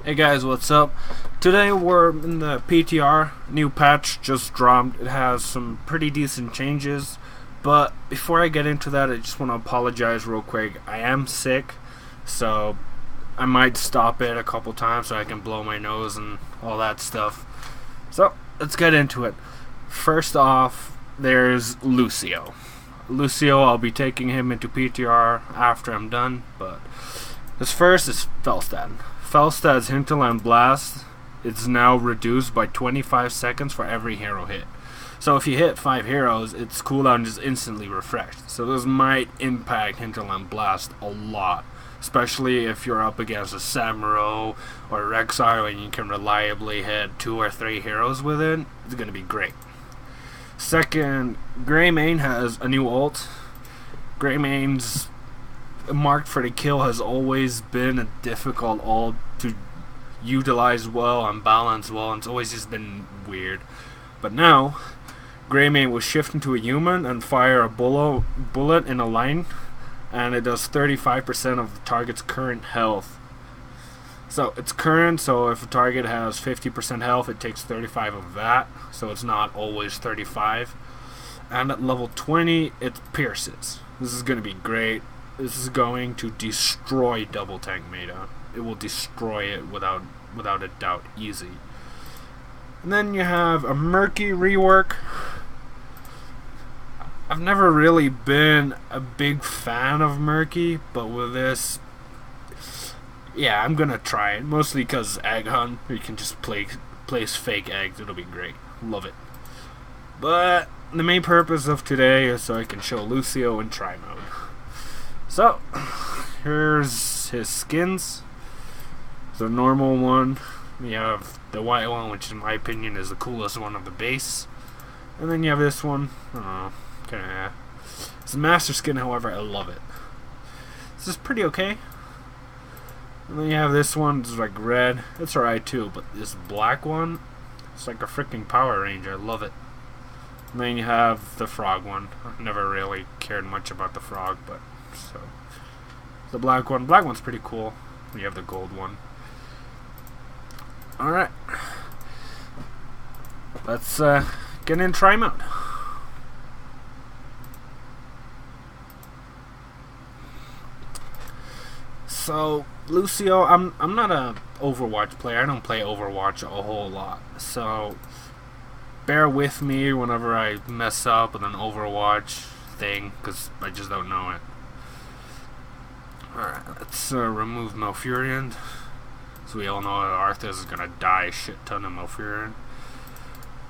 Hey guys, what's up? Today we're in the PTR. New patch just dropped. It has some pretty decent changes. But before I get into that, I just want to apologize real quick. I am sick, so I might stop it a couple times so I can blow my nose and all that stuff. So let's get into it. First off, there's Lucio. Lucio, I'll be taking him into PTR after I'm done, but this first is Felstad. Felstad's Hinterland Blast is now reduced by 25 seconds for every hero hit. So if you hit 5 heroes, its cooldown is instantly refreshed. So this might impact Hinterland Blast a lot, especially if you're up against a Samuro or Rexar and you can reliably hit 2 or 3 heroes with it. It's going to be great. Second, Greymane has a new ult. Greymane's marked for the kill has always been a difficult ult to utilize well and balance well, and it's always just been weird. But now, Greymane will shift into a human and fire a bullet in a line, and it does 35% of the target's current health. So it's current, so if a target has 50% health, it takes 35 of that, so it's not always 35. And at level 20, it pierces. This is going to be great. This is going to destroy double tank meta. It will destroy it without a doubt, easy. And then you have a murky rework. I've never really been a big fan of murky, but with this, yeah, I'm gonna try it. Mostly because egg hunt, you can just place fake eggs. It'll be great. Love it. But the main purpose of today is so I can show Lucio in try mode. So, here's his skins. The normal one. We have the white one, which in my opinion is the coolest one of the base. And then you have this one. Kinda. It's a master skin, however, I love it. This is pretty okay. And then you have this one, it's like red. It's alright too, but this black one, it's like a freaking Power Ranger. I love it. And then you have the frog one. I've never really cared much about the frog, but so the black one's pretty cool. You have the gold one. Alright, let's get in try mode. So Lucio, I'm not a Overwatch player. I don't play Overwatch a whole lot, so bear with me whenever I mess up with an Overwatch thing, because I just don't know it. Alright, let's remove Malfurion. So we all know that Arthas is gonna die a shit ton of Malfurion.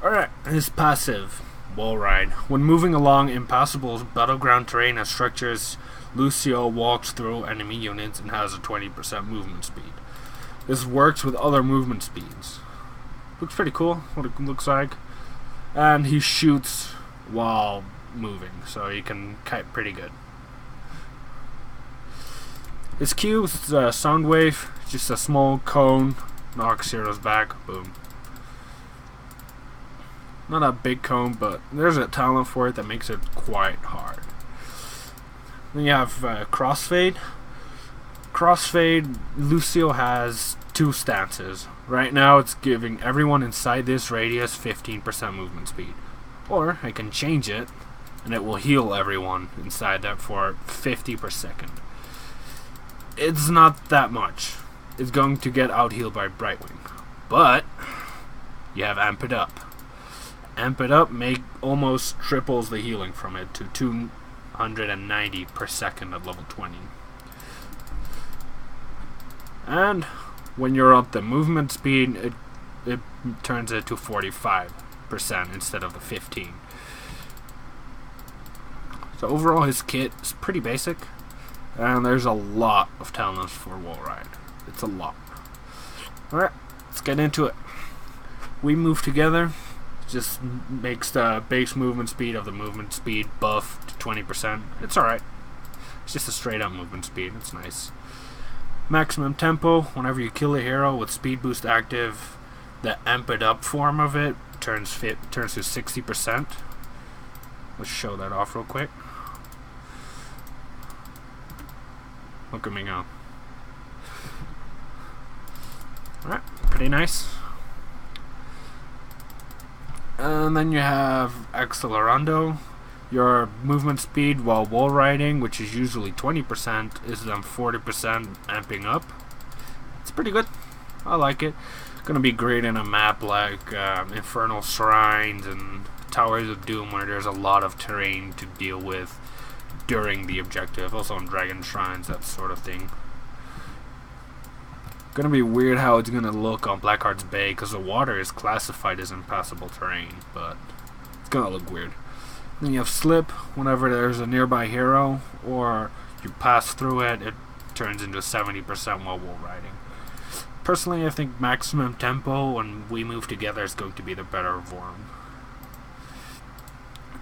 Alright, his passive, Wall Ride. When moving along impassable battleground terrain and structures, Lucio walks through enemy units and has a 20% movement speed. This works with other movement speeds. Looks pretty cool, what it looks like. And he shoots while moving, so you can kite pretty good. His Q is sound wave, just a small cone, knocks heroes back, boom. Not a big cone, but there's a talent for it that makes it quite hard. Then you have Crossfade. Crossfade, Lucio has 2 stances. Right now it's giving everyone inside this radius 15% movement speed. Or I can change it and it will heal everyone inside that for 50 per second. It's not that much. It's going to get out healed by Brightwing. But you have Amp It Up. Amp It Up almost triples the healing from it to 290 per second at level 20. And when you're up the movement speed, it turns it to 45% instead of the 15. So overall his kit is pretty basic, and there's a lot of talents for Wall Ride. It's a lot. Alright, let's get into it. We move together. Just makes the base movement speed of the movement speed buff to 20%. It's alright. It's just a straight up movement speed. It's nice. Maximum tempo. Whenever you kill a hero with speed boost active, the amp it up form of it turns to 60%. Let's show that off real quick. Look at me go. Alright, pretty nice. And then you have Accelerando. Your movement speed while wall riding, which is usually 20%, is then 40% amping up. It's pretty good. I like it. Gonna be great in a map like Infernal Shrines and Towers of Doom, where there's a lot of terrain to deal with during the objective. Also on Dragon Shrines, that sort of thing. Gonna be weird how it's gonna look on Blackheart's Bay, because the water is classified as impassable terrain, but it's gonna look weird. Then you have Slip. Whenever there's a nearby hero or you pass through it, it turns into 70% while wall riding. Personally, I think maximum tempo when we move together is going to be the better form.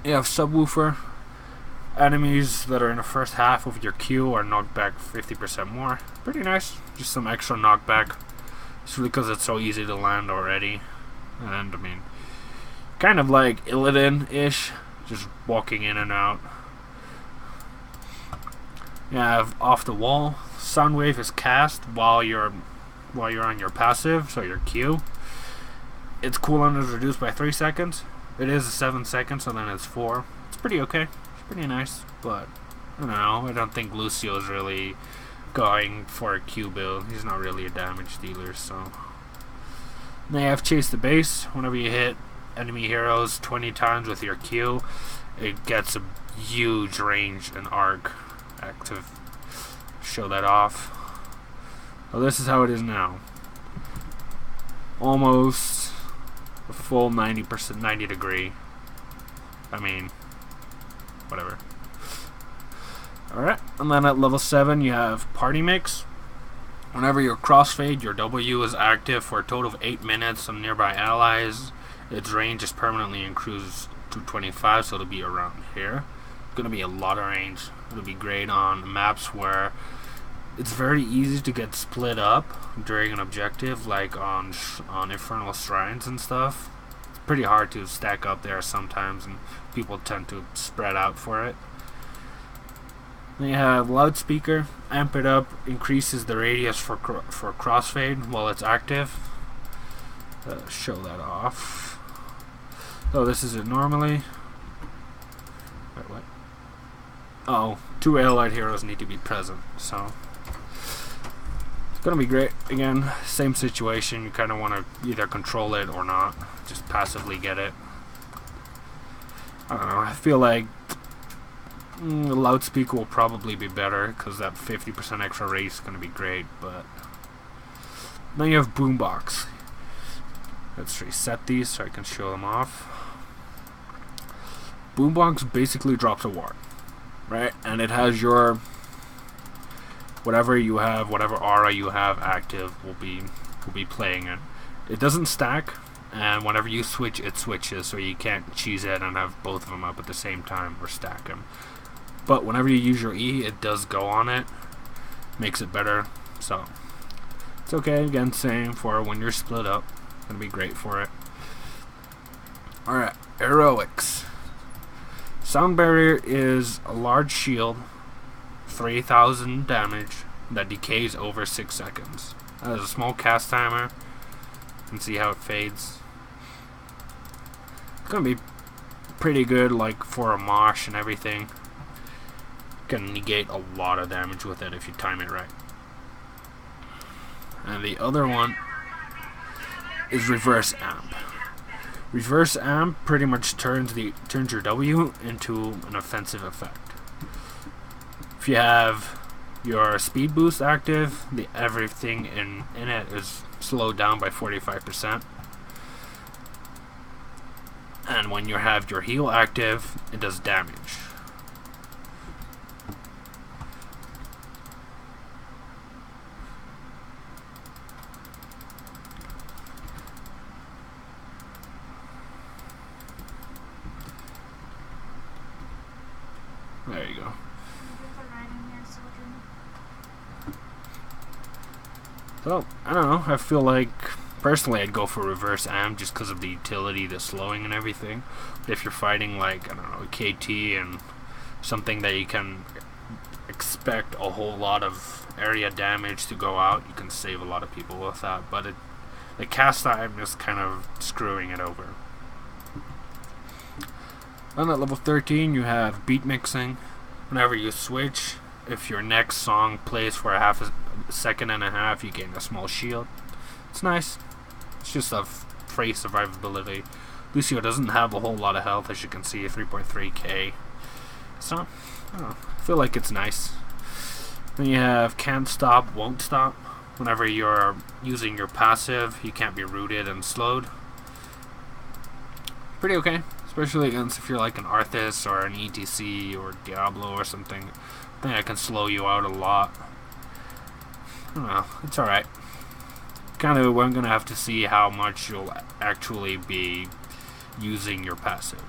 You have Subwoofer. Enemies that are in the first half of your queue are knocked back 50% more. Pretty nice. Just some extra knockback. It's because it's so easy to land already. And I mean, kind of like Illidan-ish. Just walking in and out. You have Off the Wall. Soundwave is cast while you're on your passive, so your Q. Its cooldown is reduced by 3 seconds. It is 7 seconds, so then it's 4. It's pretty okay. It's pretty nice, but I don't know. I don't think Lucio is really going for a Q build. He's not really a damage dealer, so. Then you have Chase the Base. Whenever you hit enemy heroes 20 times with your Q, it gets a huge range and arc active. Show that off. Well, this is how it is now. Almost a full 90%, 90 degree. I mean, whatever. Alright, and then at level 7 you have Party Mix. Whenever you're crossfade, your W is active for a total of 8 minutes on nearby allies. Its range is permanently increased to 25, so it'll be around here. It's gonna be a lot of range. It'll be great on maps where it's very easy to get split up during an objective, like on Infernal Shrines and stuff. It's pretty hard to stack up there sometimes, and people tend to spread out for it. Then you have Loudspeaker. Amp it up, increases the radius for crossfade while it's active. Show that off. Oh, this is it normally. Wait, what? Oh, 2 allied heroes need to be present, so it's gonna be great. Again, same situation. You kind of want to either control it or not. Just passively get it. I don't know. I feel like the Loudspeaker will probably be better because that 50% extra raise is gonna be great. But then you have Boombox. Let's reset these so I can show them off. Boombox basically drops a ward, right? And it has your whatever you have, whatever aura you have active will be playing it. It doesn't stack, and whenever you switch, it switches, so you can't cheese it and have both of them up at the same time or stack them. But whenever you use your E, it does go on it, makes it better. So it's okay. Again, same for when you're split up. Gonna be great for it. Alright, Heroics. Sound Barrier is a large shield, 3000 damage, that decays over 6 seconds. It has a small cast timer. You can see how it fades. It's gonna be pretty good, like for a mosh and everything. Can negate a lot of damage with it if you time it right. And the other one is Reverse Amp. Reverse Amp pretty much turns your W into an offensive effect. If you have your speed boost active, everything in it is slowed down by 45%. And when you have your heal active, it does damage. There you go. So, I don't know, I feel like personally I'd go for Reverse Amp just because of the utility, the slowing and everything. But if you're fighting like, I don't know, KT and something that you can expect a whole lot of area damage to go out, you can save a lot of people with that. But The cast time is kind of screwing it over. Then at level 13 you have beat mixing. Whenever you switch, if your next song plays for a second and a half, you gain a small shield. It's nice. It's just a free survivability. Lucio doesn't have a whole lot of health, as you can see, 3.3k. So, I feel like it's nice. Then you have can't stop, won't stop. Whenever you're using your passive, you can't be rooted and slowed. Pretty okay, especially against if you're like an Arthas or an ETC or Diablo or something. I think I can slow you out a lot. I don't know, it's alright. Kind of, we're gonna have to see how much you'll actually be using your passive.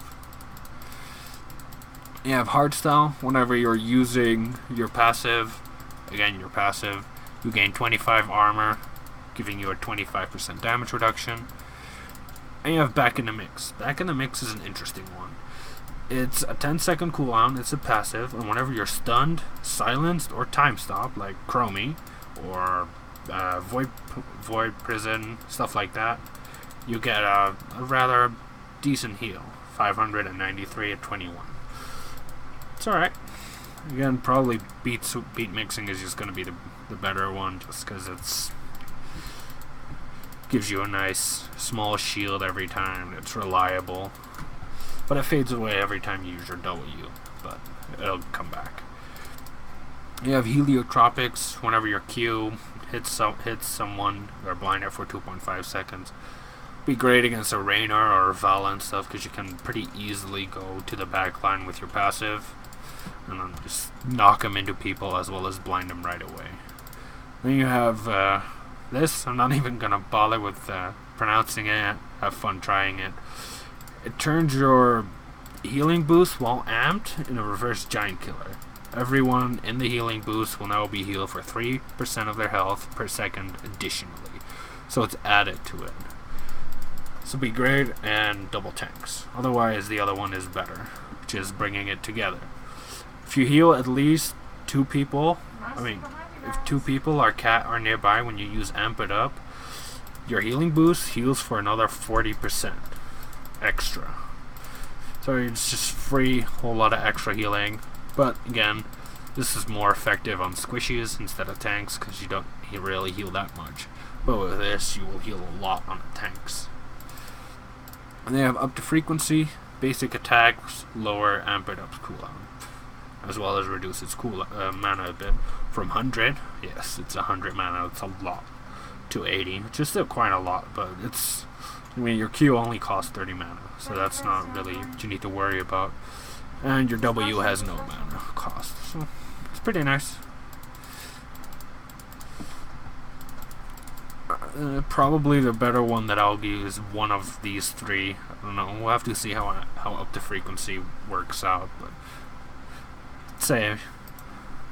You have hardstyle. Whenever you're using your passive, again your passive, you gain 25 armor, giving you a 25% damage reduction. And you have back in the mix. Back in the mix is an interesting one. It's a 10-second cooldown, it's a passive, and whenever you're stunned, silenced, or time stopped, like Chromie, or Void Prison, stuff like that, you get a rather decent heal. 593 at 21. It's alright. Again, probably beat mixing is just going to be the better one, just because it's gives you a nice small shield every time. It's reliable, but it fades away every time you use your W, but it'll come back. You have heliotropics. Whenever your Q hits someone, they're blinded for 2.5 seconds. Be great against a Raynor or a Vala and stuff, because you can pretty easily go to the backline with your passive and then just knock them into people as well as blind them right away. Then you have this. I'm not even gonna bother with pronouncing it. Have fun trying it. It turns your healing boost while amped in a reverse giant killer. Everyone in the healing boost will now be healed for 3% of their health per second additionally. So it's added to it. This will be great, and double tanks. Otherwise, the other one is better, which is bringing it together. If you heal at least 2 people, if 2 people are nearby when you use Amp It Up, your healing boost heals for another 40% extra. So it's just free, whole lot of extra healing. But again, this is more effective on squishies instead of tanks, because you don't really heal that much. But with this, you will heal a lot on the tanks. And they have up to frequency, basic attacks, lower Amp It Up's cooldown, as well as reduce its mana a bit from 100. Yes, it's 100 mana. It's a lot. To 80, which is still quite a lot, but it's. Your Q only costs 30 mana, so that's not really what you need to worry about. And your W has no mana cost, so it's pretty nice. Probably the better one that I'll use one of these 3. I don't know. We'll have to see how up to frequency works out, but say I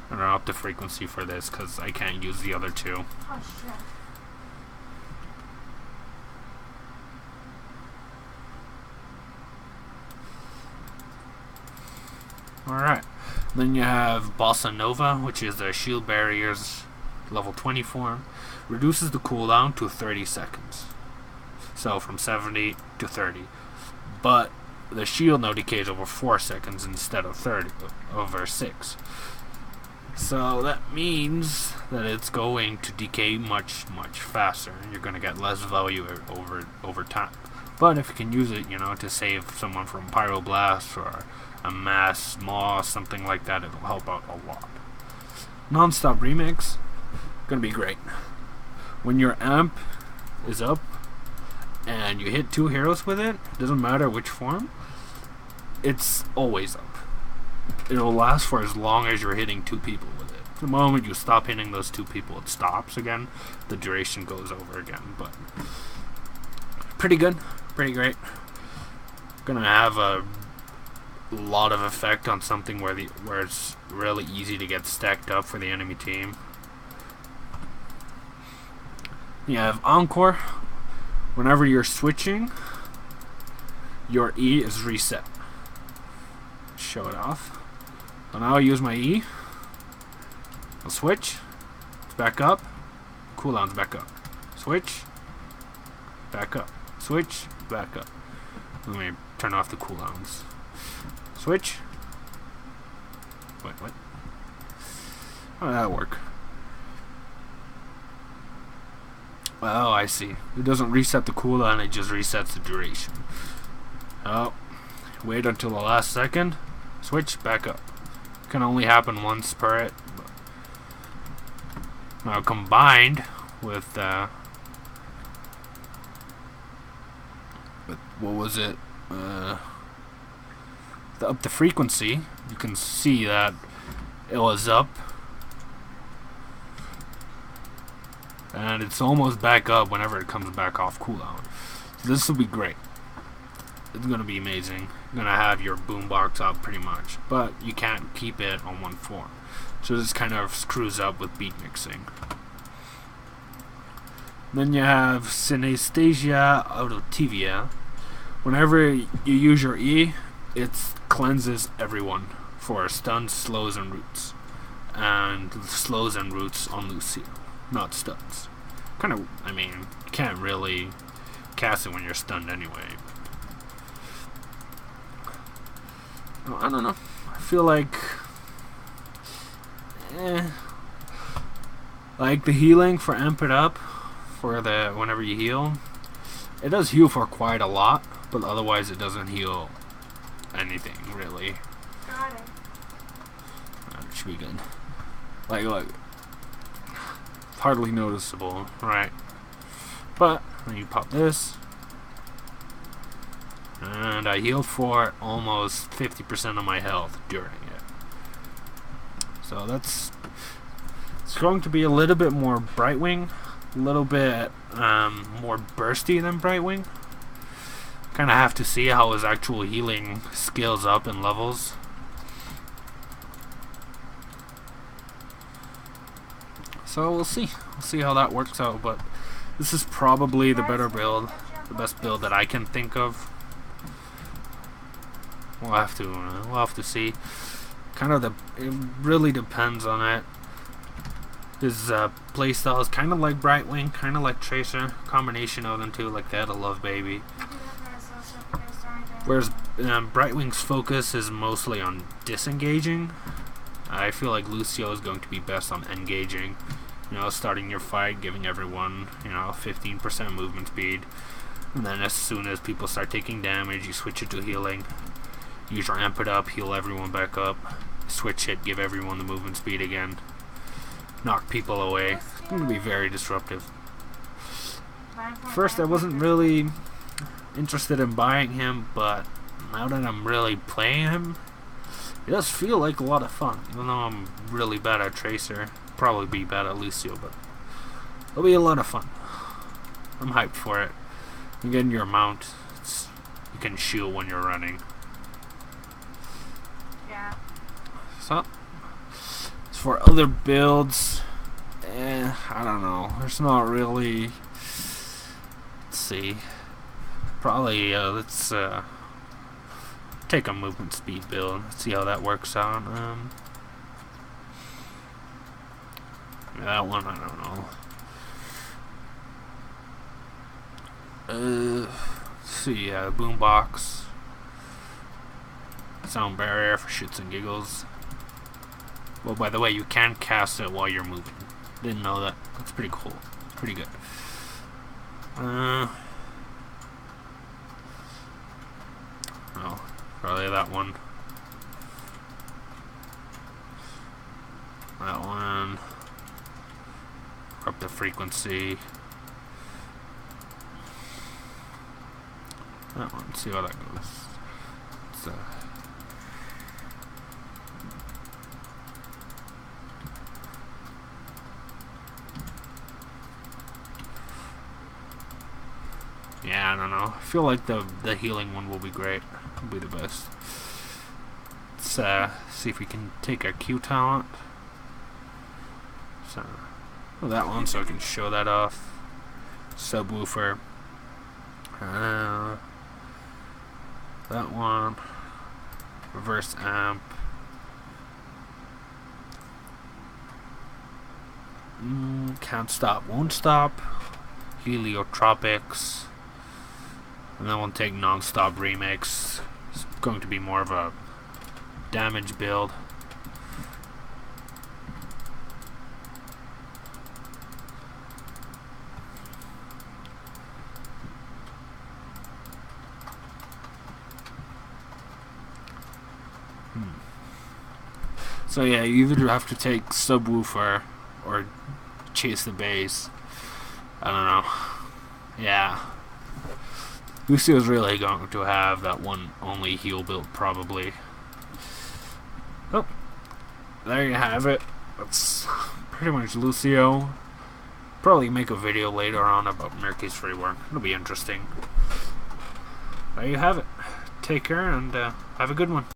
don't know, up to frequency for this, because I can't use the other 2. Oh shit. Alright. Then you have Bossa Nova, which is a shield barriers level 20 form. Reduces the cooldown to 30 seconds. So from 70 to 30. But the shield now decays over 4 seconds instead of 30 over 6. So that means that it's going to decay much faster, and you're going to get less value over time. But if you can use it, to save someone from Pyroblast or a mass moss, something like that, it'll help out a lot. Non-stop remix, gonna be great. When your amp is up and you hit 2 heroes with it, doesn't matter which form, it's always up. It'll last for as long as you're hitting 2 people with it. The moment you stop hitting those 2 people, it stops again. The duration goes over again, but pretty good, pretty great. Gonna have a lot of effect on something where it's really easy to get stacked up for the enemy team. You have Encore. Whenever you're switching, your E is reset. Show it off. So now I'll use my E. I'll switch. It's back up. Cooldown's back up. Switch. back up. Switch, back up. Let me turn off the cooldowns. Switch. Wait, what? How did that work? Oh, I see. It doesn't reset the cooldown, it just resets the duration. Oh, wait until the last second. Switch, back up. Can only happen once per it. Now combined with what was it? Up the frequency, you can see that it was up, and it's almost back up whenever it comes back off cooldown. So this will be great. It's gonna be amazing. You're gonna have your boombox up pretty much, but you can't keep it on one form. So this kind of screws up with beat mixing. Then you have synesthesia auditiva. Whenever you use your E, it cleanses everyone for stuns, slows, and roots. And slows and roots on Lucio, not stuns. Kind of, I mean, you can't really cast it when you're stunned anyway. I don't know. I feel like like the healing for amp it up for the whenever you heal, it does heal for quite a lot, but otherwise it doesn't heal anything really. Got it. That should be good. Like hardly noticeable, right? But when you pop this, and I healed for almost 50% of my health during it. So it's going to be a little bit more Brightwing, a little bit more bursty than Brightwing. Kind of have to see how his actual healing scales up in levels. So we'll see. We'll see how that works out, but this is probably the better build, the best build that I can think of. We'll have to see. It really depends on it. His playstyle is kind of like Brightwing, kind of like Tracer, combination of them two, like that, a love baby. Whereas Brightwing's focus is mostly on disengaging. I feel like Lucio is going to be best on engaging. You know, starting your fight, giving everyone, 15% movement speed. And then as soon as people start taking damage, you switch it to healing. Use your amp it up, heal everyone back up. Switch it, give everyone the movement speed again. Knock people away. It's going to be very disruptive. First, I wasn't really interested in buying him, but now that I'm really playing him, it does feel like a lot of fun. Even though I'm really bad at Tracer, probably be bad at Lucio, but it'll be a lot of fun. I'm hyped for it. Again, your mount, you can shoot when you're running. Yeah. So, as for other builds, I don't know. There's not really. Let's see. Probably let's take a movement speed build. Let's see how that works out. That one I don't know. Let's see. Boombox, sound barrier for shits and giggles. Well, by the way, you can cast it while you're moving. Didn't know that. That's pretty cool. It's pretty good. Oh, probably that one. That one. Up the frequency. That one. See how that goes. It's, yeah, I don't know. I feel like the healing one will be great. Will be the best. Let's see if we can take a Q talent. So, that one, so I can show that off. Subwoofer. That one. Reverse amp. Can't stop, won't stop. Heliotropics. And then we'll take Non-Stop Remix. It's going to be more of a damage build. So yeah, you either have to take subwoofer or chase the bass. I don't know. Yeah. Lucio's really going to have that one only heel build probably. Oh, there you have it. That's pretty much Lucio. Probably make a video later on about Murky's rework. It'll be interesting. There you have it. Take care and have a good one.